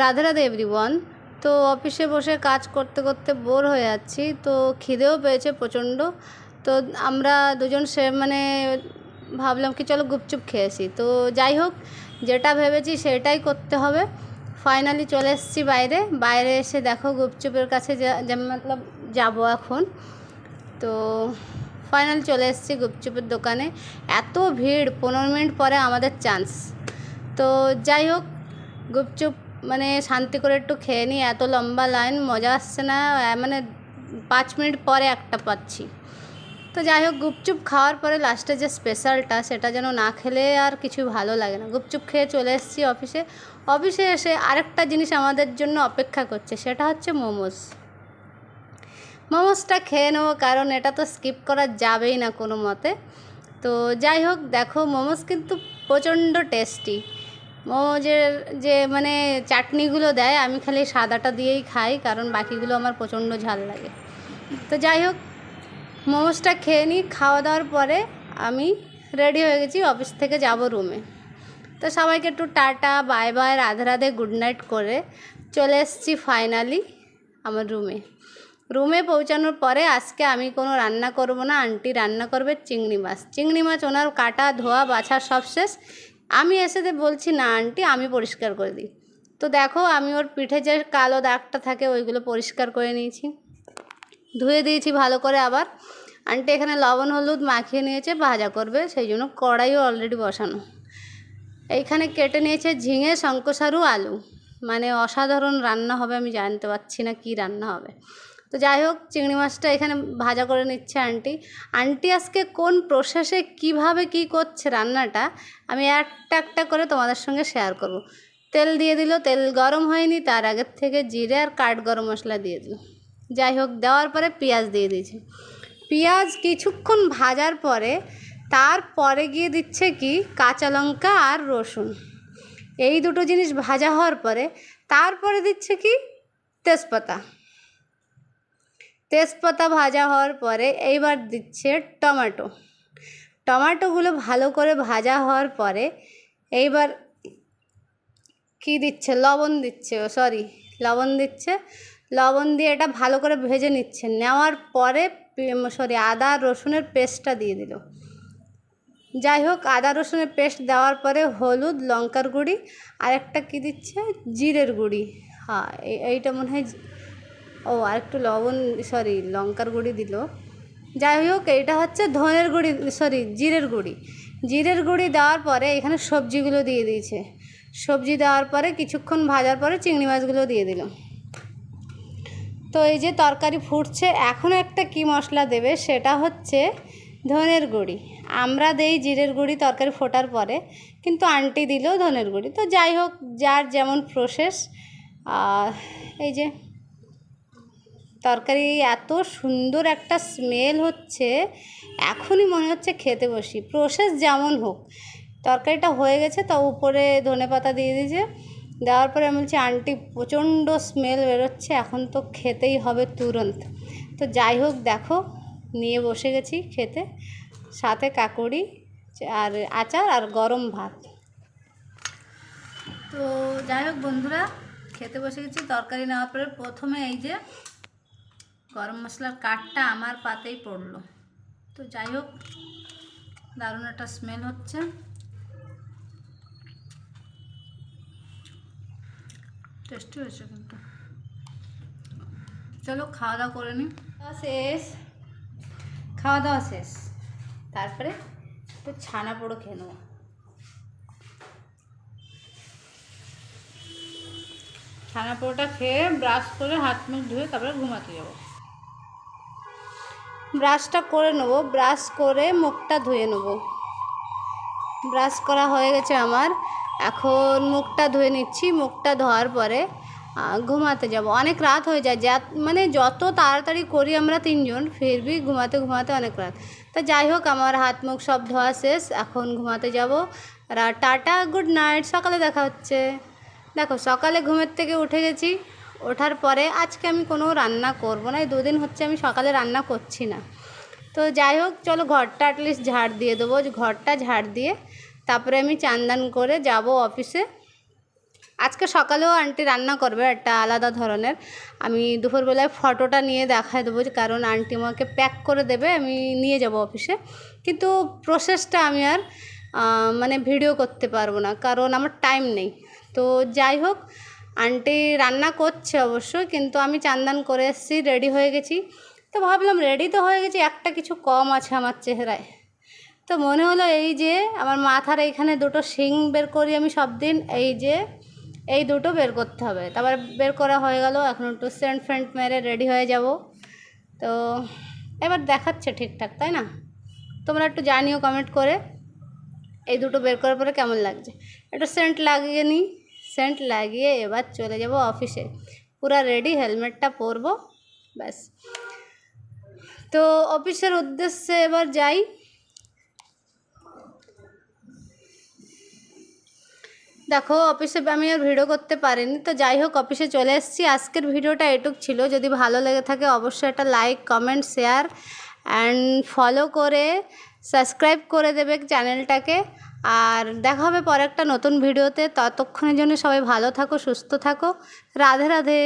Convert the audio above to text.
Radhe Radhe everyone. তো অফিসে বসে কাজ করতে করতে বোর হয়ে যাচ্ছি, তো খিদেও পেয়েছে প্রচণ্ড। তো আমরা দুজন ভাবলাম কি চলো গুপচুপ খেয়ে আসি। তো যাই হোক, যেটা ভেবেছি সেটাই করতে হবে। ফাইনালি চলে এসেছি বাইরে। বাইরে এসে দেখো গুপচুপের কাছে যাবো এখন। তো ফাইনালি চলে এসেছি গুপচুপের দোকানে। এত ভিড়, 15 মিনিট পরে আমাদের চান্স। তো যাই হোক, গুপচুপ শান্তি করে একটু খেয়ে নিই। এত লম্বা লাইন, মজা আসছে না। 5 মিনিট পরে একটা পাচ্ছি। তো যাই হোক, গুপচুপ খাওয়ার পরে লাস্টে যে স্পেশালটা, সেটা যেন না খেলে আর কিছু ভালো লাগে না। গুপচুপ খেয়ে চলে এসেছি অফিসে এসে আরেকটা জিনিস আমাদের জন্য অপেক্ষা করছে, সেটা হচ্ছে মোমোসটা খেয়ে নেবো, কারণ এটা তো স্কিপ করা যাবেই না কোনো মতে। তো যাই হোক, দেখো মোমোস কিন্তু প্রচণ্ড টেস্টি। মোমোজের যে চাটনিগুলো দেয়, আমি খালি সাদাটা দিয়েই খাই, কারণ বাকিগুলো আমার প্রচণ্ড ঝাল লাগে। তো যাই হোক, মোমোসটা খেয়ে নিই। খাওয়া দাওয়ার পরে আমি রেডি হয়ে গেছি, অফিস থেকে যাব রুমে। তো সবাইকে একটু tata bye bye, Radhe Radhe, good night করে চলে এসেছি ফাইনালি আমার রুমে পৌঁছানোর পরে আজকে আমি কোনো রান্না করব না, আন্টি রান্না করবে চিংড়ি মাছ। ওনার কাটা ধোয়া বাছা সব শেষ। আমি এসে বলছি না আন্টি, আমি পরিষ্কার করে দিই। তো দেখো, আমি ওর পিঠে যে কালো দাগটা থাকে ওইগুলো পরিষ্কার করে নিয়েছি, ধুয়ে দিয়েছি ভালো করে। আবার আন্টি এখানে লবণ হলুদ মাখিয়ে নিয়েছে, ভাজা করবে, সেই জন্য কড়াইও অলরেডি বসানো। এইখানে কেটে নিয়েছে ঝিঙে, শঙ্কসারু, আলু। অসাধারণ রান্না হবে, আমি জানতে পারছি না কি রান্না হবে। তো যাই হোক, চিংড়ি মাছটা এখানে ভাজা করে নিচ্ছে আন্টি আজকে কোন প্রসেসে কিভাবে কি করছে রান্নাটা, আমি একটা একটা করে তোমাদের সঙ্গে শেয়ার করব। তেল দিয়ে দিল, তেল গরম হয়নি, তার আগের থেকে জিরে আর কাঠ গরম মশলা দিয়ে দিল। যাই হোক, দেওয়ার পরে পেঁয়াজ দিয়ে দিয়েছে। পেঁয়াজ কিছুক্ষণ ভাজার পরে তারপরে গিয়ে দিচ্ছে কি কাঁচা লঙ্কা আর রসুন। এই দুটো জিনিস ভাজা হওয়ার পরে তারপরে দিচ্ছে কি তেজপাতা ভাজা হওয়ার পরে এইবার দিচ্ছে টমেটোগুলো ভালো করে ভাজা হওয়ার পরে এইবার কি দিচ্ছে, লবণ দিয়ে এটা ভালো করে ভেজে নিচ্ছে। নেওয়ার পরে আদা রসুনের পেস্টটা দিয়ে দিল। যাই হোক, আদা রসুনের পেস্ট দেওয়ার পরে হলুদ, লঙ্কার গুঁড়ি আর একটা কী দিচ্ছে, জিরের গুঁড়ি। হ্যাঁ, এইটা মনে হয় আর একটু লঙ্কার গুঁড়ি দিল। যাই হোক, এইটা হচ্ছে জিরের গুঁড়ি দেওয়ার পরে এখানে সবজিগুলো দিয়ে দিয়েছে। সবজি দেওয়ার পরে কিছুক্ষণ ভাজার পরে চিংড়ি মাছগুলো দিয়ে দিল। তো এই যে তরকারি ফুটছে, এখন একটা কি মশলা দেবে, সেটা হচ্ছে ধনের গুঁড়ি। আমরা দেই জিরের গুঁড়ি তরকারি ফোটার পরে, কিন্তু আন্টি দিল ধনের গুঁড়ি। তো যাই হোক, যার যেমন প্রসেস। এই যে তরকারি এত সুন্দর একটা স্মেল হচ্ছে, এখনই মনে হচ্ছে খেতে বসি। প্রসেস যেমন হোক, তরকারিটা হয়ে গেছে, তো উপরে ধনেপাতা দিয়ে দিয়েছে। দেওয়ার পরে আমি বলছি আন্টি প্রচণ্ড স্মেল বেরোচ্ছে, এখন তো খেতেই হবে তুরন্ত। তো যাই হোক, দেখো নিয়ে বসে গেছি খেতে, সাথে কাকুড়ি আর আচার আর গরম ভাত। তো যাই হোক বন্ধুরা, খেতে বসে গেছি। তরকারি নেওয়ার পরে প্রথমে এই যে গরম মশলার কাঠটা আমার পাতেই পড়লো। তো যাই হোক, দারুণ একটা স্মেল হচ্ছে। টেস্টি হয়েছে কিন্তু। চলো খাওয়া দাওয়া করে নিই। খাওয়া দাওয়া শেষ, তারপরে একটু ছানা পোড়ো খেয়ে নেবো। ছানা পোড়োটা খেয়ে ব্রাশ করে হাত মুখ ধুয়ে তারপরে ঘুমাতে যাব। ব্রাশটা করে নেবো, ব্রাশ করে মুখটা ধুয়ে নেবো। ব্রাশ করা হয়ে গেছে আমার, এখন মুখটা ধুয়ে নিচ্ছি। মুখটা ধোয়ার পরে ঘুমাতে যাব। অনেক রাত হয়ে যায়, যত তাড়াতাড়ি করি আমরা তিনজন, ফিরবি ঘুমাতে অনেক রাত। তো যাই হোক, আমার হাত মুখ সব ধোয়া শেষ, এখন ঘুমাতে যাব। টাটা, গুড নাইট, সকালে দেখা হচ্ছে। দেখো, সকালে ঘুমের থেকে উঠে গেছি। ওঠার পরে আজকে আমি কোনো রান্না করব না, এই 2 দিন হচ্ছে আমি সকালে রান্না করছি না। তো যাই হোক, চলো ঘরটা অ্যাটলিস্ট ঝাড় দিয়ে দেবো। ঘরটা ঝাড় দিয়ে তারপরে আমি চান দান করে যাব অফিসে। আজকে সকালেও আন্টি রান্না করবে একটা আলাদা ধরনের, আমি দুপুরবেলায় ফটোটা নিয়ে দেখায় দেবো, কারণ আন্টি আমাকে প্যাক করে দেবে, আমি নিয়ে যাব অফিসে। কিন্তু প্রসেসটা আমি আর মানে ভিডিও করতে পারবো না, কারণ আমার টাইম নেই। তো যাই হোক, আন্টি রান্না করছে অবশ্য, কিন্তু আমি চান করে এসেছি, রেডি হয়ে গেছি। তো ভাবলাম রেডি তো হয়ে গেছি, একটা কিছু কম আছে আমার চেহারায়। তো মনে হলো এই যে আমার মাথার এইখানে দুটো শিং বের করি আমি সব দিন, এই যে এই দুটো বের করতে হবে। তারপর বের করা হয়ে গেল, এখন একটু সেন্ট ফেন্ট মেরে রেডি হয়ে যাব। তো এবার দেখাচ্ছে ঠিকঠাক, তাই না? তোমরা একটু জানিও কমেন্ট করে এই দুটো বের করার পরে কেমন লাগছে। একটু সেন্ট লাগিয়ে নিই, সেন্ট লাগিয়ে এবার চলে যাব অফিসে, পুরো রেডি, হেলমেটটা পরবো, ব্যাস। তো অফিসের উদ্দেশ্যে এবার যাই। দেখো অফিসে আমি আর ভিডিও করতে পারিনি, তো যাই হোক অফিসে চলে এসেছি। আজকের ভিডিওটা এটুক ছিল। যদি ভালো লেগে থাকে অবশ্যই একটা like, comment, share and follow করে সাবস্ক্রাইব করে দেবে চ্যানেলটাকে। আর দেখা হবে পরে একটা নতুন ভিডিওতে। ততক্ষণের জন্য সবাই ভালো থাকো, সুস্থ থাকো। রাধে রাধে।